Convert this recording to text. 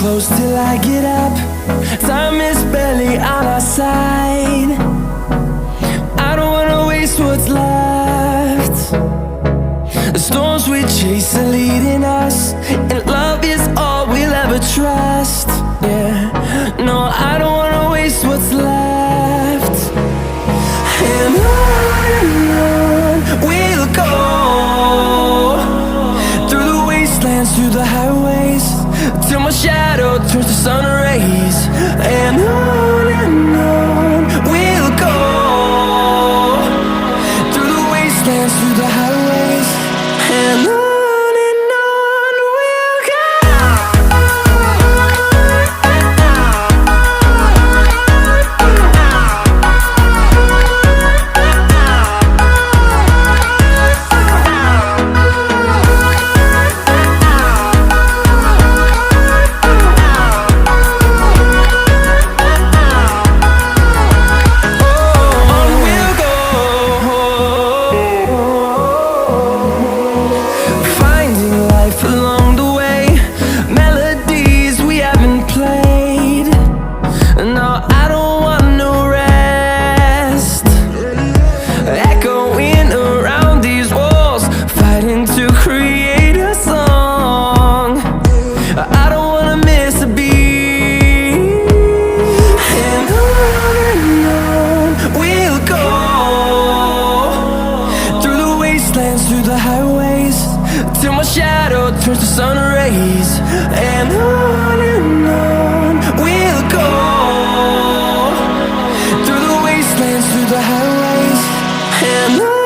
close till I get up. Time is barely on our side. I don't wanna waste what's left. The storms we chase are leading us, and love is all we'll ever trust. Yeah, no, I don't wanna waste what's left. And on we'll go, through the wastelands, through the highways, till my shadow turns to sun rays. And on we'll go, through the wastelands, through the highways, and on we'll go. Through the highways, till my shadow turns to sun rays. And on we'll go, through the wastelands, through the highways, and on.